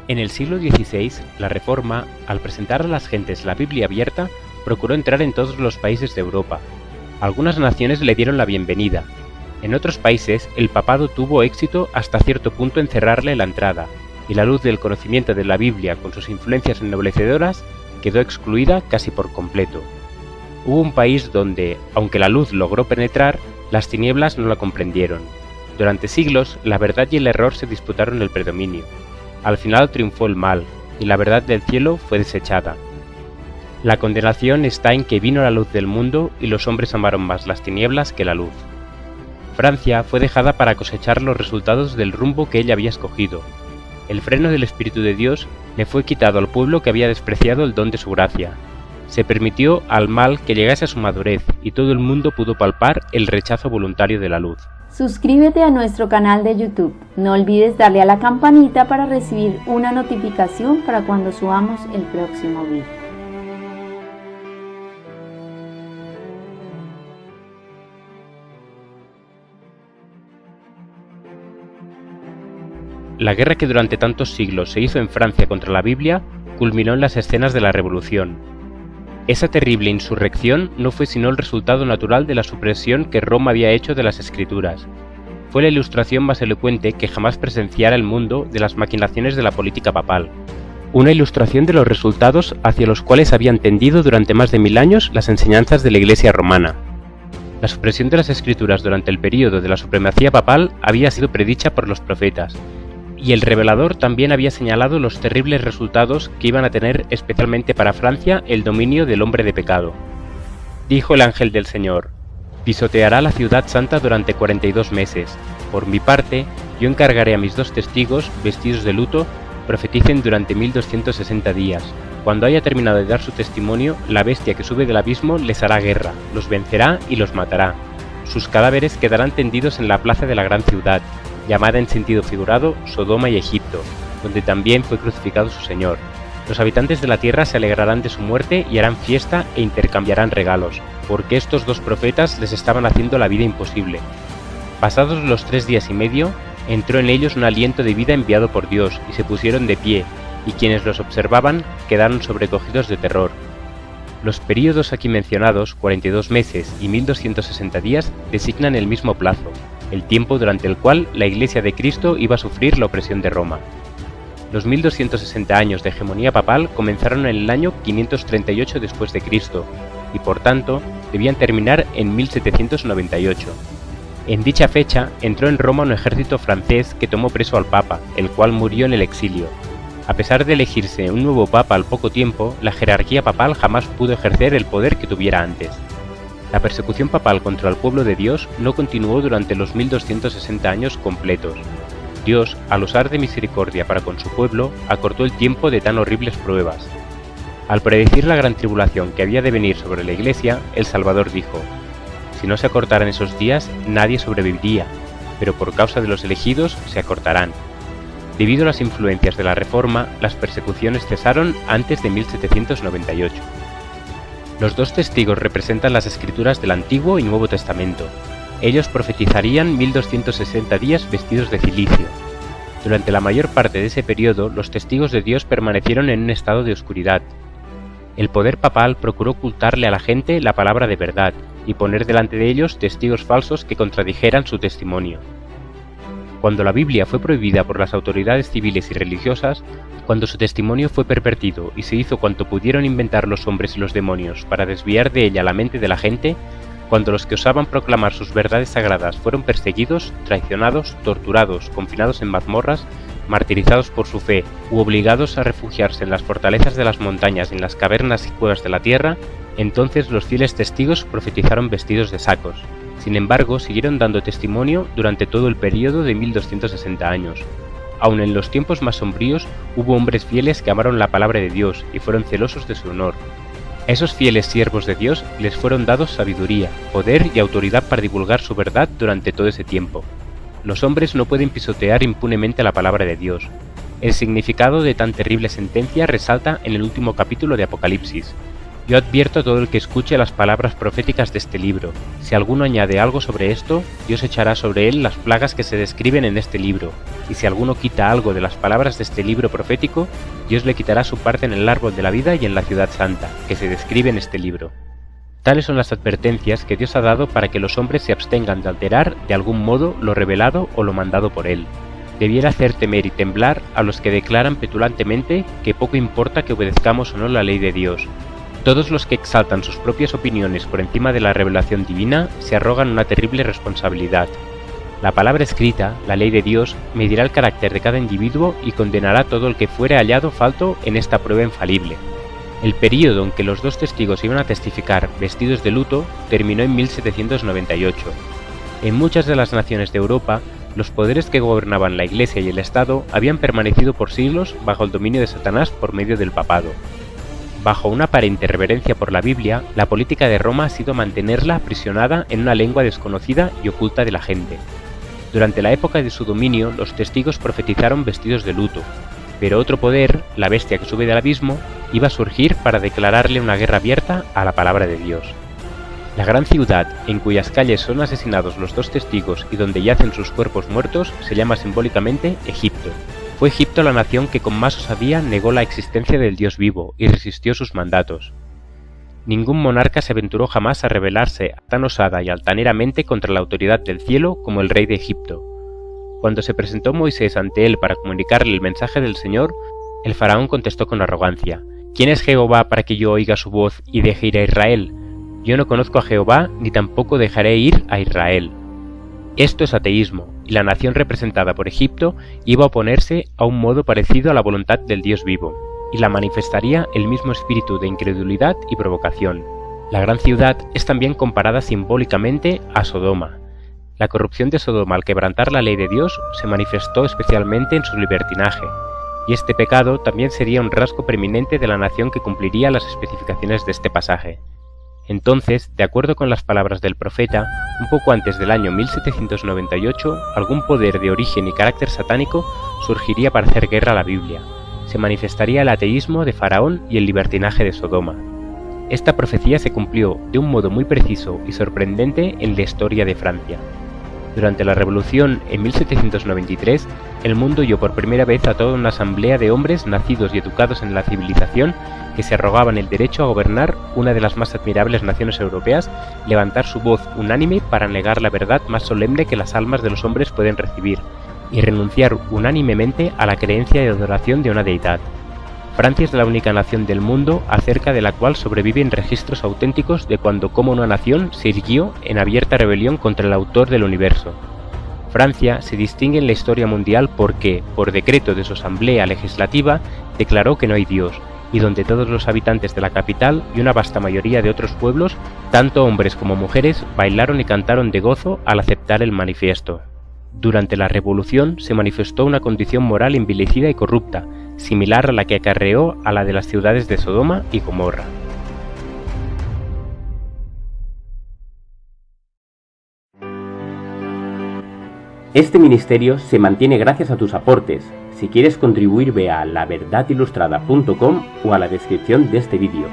En el siglo XVI, la Reforma, al presentar a las gentes la Biblia abierta, procuró entrar en todos los países de Europa. Algunas naciones le dieron la bienvenida. En otros países, el papado tuvo éxito hasta cierto punto en cerrarle la entrada, y la luz del conocimiento de la Biblia con sus influencias ennoblecedoras quedó excluida casi por completo. Hubo un país donde, aunque la luz logró penetrar, las tinieblas no la comprendieron. Durante siglos, la verdad y el error se disputaron el predominio. Al final triunfó el mal, y la verdad del cielo fue desechada. La condenación está en que vino la luz del mundo y los hombres amaron más las tinieblas que la luz. Francia fue dejada para cosechar los resultados del rumbo que ella había escogido. El freno del Espíritu de Dios le fue quitado al pueblo que había despreciado el don de su gracia. Se permitió al mal que llegase a su madurez y todo el mundo pudo palpar el rechazo voluntario de la luz. Suscríbete a nuestro canal de YouTube. No olvides darle a la campanita para recibir una notificación para cuando subamos el próximo video. La guerra que durante tantos siglos se hizo en Francia contra la Biblia culminó en las escenas de la Revolución. Esa terrible insurrección no fue sino el resultado natural de la supresión que Roma había hecho de las Escrituras. Fue la ilustración más elocuente que jamás presenciara el mundo de las maquinaciones de la política papal. Una ilustración de los resultados hacia los cuales habían tendido durante más de 1000 años las enseñanzas de la Iglesia romana. La supresión de las Escrituras durante el período de la supremacía papal había sido predicha por los profetas, y el revelador también había señalado los terribles resultados que iban a tener especialmente para Francia el dominio del hombre de pecado. Dijo el ángel del Señor: pisoteará la ciudad santa durante 42 meses. Por mi parte, yo encargaré a mis 2 testigos, vestidos de luto, profeticen durante 1260 días. Cuando haya terminado de dar su testimonio, la bestia que sube del abismo les hará guerra, los vencerá y los matará. Sus cadáveres quedarán tendidos en la plaza de la gran ciudad, llamada en sentido figurado Sodoma y Egipto, donde también fue crucificado su Señor. Los habitantes de la tierra se alegrarán de su muerte y harán fiesta e intercambiarán regalos, porque estos 2 profetas les estaban haciendo la vida imposible. Pasados los 3 días y medio, entró en ellos un aliento de vida enviado por Dios, y se pusieron de pie, y quienes los observaban quedaron sobrecogidos de terror. Los períodos aquí mencionados, 42 meses y 1260 días, designan el mismo plazo, el tiempo durante el cual la Iglesia de Cristo iba a sufrir la opresión de Roma. Los 1260 años de hegemonía papal comenzaron en el año 538 después de Cristo, y por tanto debían terminar en 1798. En dicha fecha entró en Roma un ejército francés que tomó preso al Papa, el cual murió en el exilio. A pesar de elegirse un nuevo Papa al poco tiempo, la jerarquía papal jamás pudo ejercer el poder que tuviera antes. La persecución papal contra el pueblo de Dios no continuó durante los 1260 años completos. Dios, al usar de misericordia para con su pueblo, acortó el tiempo de tan horribles pruebas. Al predecir la gran tribulación que había de venir sobre la Iglesia, el Salvador dijo: si no se acortaran esos días, nadie sobreviviría, pero por causa de los elegidos se acortarán. Debido a las influencias de la Reforma, las persecuciones cesaron antes de 1798. Los 2 testigos representan las escrituras del Antiguo y Nuevo Testamento. Ellos profetizarían 1260 días vestidos de cilicio. Durante la mayor parte de ese periodo, los testigos de Dios permanecieron en un estado de oscuridad. El poder papal procuró ocultarle a la gente la palabra de verdad y poner delante de ellos testigos falsos que contradijeran su testimonio. Cuando la Biblia fue prohibida por las autoridades civiles y religiosas, cuando su testimonio fue pervertido y se hizo cuanto pudieron inventar los hombres y los demonios para desviar de ella la mente de la gente, cuando los que osaban proclamar sus verdades sagradas fueron perseguidos, traicionados, torturados, confinados en mazmorras, martirizados por su fe u obligados a refugiarse en las fortalezas de las montañas y en las cavernas y cuevas de la tierra, entonces los fieles testigos profetizaron vestidos de sacos. Sin embargo, siguieron dando testimonio durante todo el período de 1260 años. Aun en los tiempos más sombríos, hubo hombres fieles que amaron la palabra de Dios y fueron celosos de su honor. A esos fieles siervos de Dios les fueron dados sabiduría, poder y autoridad para divulgar su verdad durante todo ese tiempo. Los hombres no pueden pisotear impunemente la palabra de Dios. El significado de tan terrible sentencia resalta en el último capítulo de Apocalipsis. Yo advierto a todo el que escuche las palabras proféticas de este libro. Si alguno añade algo sobre esto, Dios echará sobre él las plagas que se describen en este libro, y si alguno quita algo de las palabras de este libro profético, Dios le quitará su parte en el árbol de la vida y en la ciudad santa, que se describe en este libro. Tales son las advertencias que Dios ha dado para que los hombres se abstengan de alterar de algún modo lo revelado o lo mandado por Él. Debiera hacer temer y temblar a los que declaran petulantemente que poco importa que obedezcamos o no la ley de Dios. Todos los que exaltan sus propias opiniones por encima de la revelación divina se arrogan una terrible responsabilidad. La palabra escrita, la ley de Dios, medirá el carácter de cada individuo y condenará todo el que fuere hallado falto en esta prueba infalible. El período en que los dos testigos iban a testificar vestidos de luto terminó en 1798. En muchas de las naciones de Europa, los poderes que gobernaban la Iglesia y el Estado habían permanecido por siglos bajo el dominio de Satanás por medio del papado. Bajo una aparente reverencia por la Biblia, la política de Roma ha sido mantenerla aprisionada en una lengua desconocida y oculta de la gente. Durante la época de su dominio, los testigos profetizaron vestidos de luto, pero otro poder, la bestia que sube del abismo, iba a surgir para declararle una guerra abierta a la palabra de Dios. La gran ciudad, en cuyas calles son asesinados los dos testigos y donde yacen sus cuerpos muertos, se llama simbólicamente Egipto. Fue Egipto la nación que con más osadía negó la existencia del Dios vivo y resistió sus mandatos. Ningún monarca se aventuró jamás a rebelarse tan osada y altaneramente contra la autoridad del cielo como el rey de Egipto. Cuando se presentó Moisés ante él para comunicarle el mensaje del Señor, el faraón contestó con arrogancia: ¿Quién es Jehová para que yo oiga su voz y deje ir a Israel? Yo no conozco a Jehová, ni tampoco dejaré ir a Israel. Esto es ateísmo, y la nación representada por Egipto iba a oponerse a un modo parecido a la voluntad del Dios vivo, y la manifestaría el mismo espíritu de incredulidad y provocación. La gran ciudad es también comparada simbólicamente a Sodoma. La corrupción de Sodoma al quebrantar la ley de Dios se manifestó especialmente en su libertinaje, y este pecado también sería un rasgo preeminente de la nación que cumpliría las especificaciones de este pasaje. Entonces, de acuerdo con las palabras del profeta, un poco antes del año 1798, algún poder de origen y carácter satánico surgiría para hacer guerra a la Biblia. Se manifestaría el ateísmo de Faraón y el libertinaje de Sodoma. Esta profecía se cumplió de un modo muy preciso y sorprendente en la historia de Francia. Durante la Revolución, en 1793, el mundo oyó por primera vez a toda una asamblea de hombres nacidos y educados en la civilización que se arrogaban el derecho a gobernar una de las más admirables naciones europeas, levantar su voz unánime para negar la verdad más solemne que las almas de los hombres pueden recibir, y renunciar unánimemente a la creencia y adoración de una deidad. Francia es la única nación del mundo acerca de la cual sobreviven registros auténticos de cuando como una nación se irguió en abierta rebelión contra el autor del universo. Francia se distingue en la historia mundial porque, por decreto de su asamblea legislativa, declaró que no hay Dios, y donde todos los habitantes de la capital y una vasta mayoría de otros pueblos, tanto hombres como mujeres, bailaron y cantaron de gozo al aceptar el manifiesto. Durante la Revolución se manifestó una condición moral envilecida y corrupta, similar a la que acarreó a la de las ciudades de Sodoma y Gomorra. Este ministerio se mantiene gracias a tus aportes. Si quieres contribuir, ve a laverdadilustrada.com o a la descripción de este vídeo.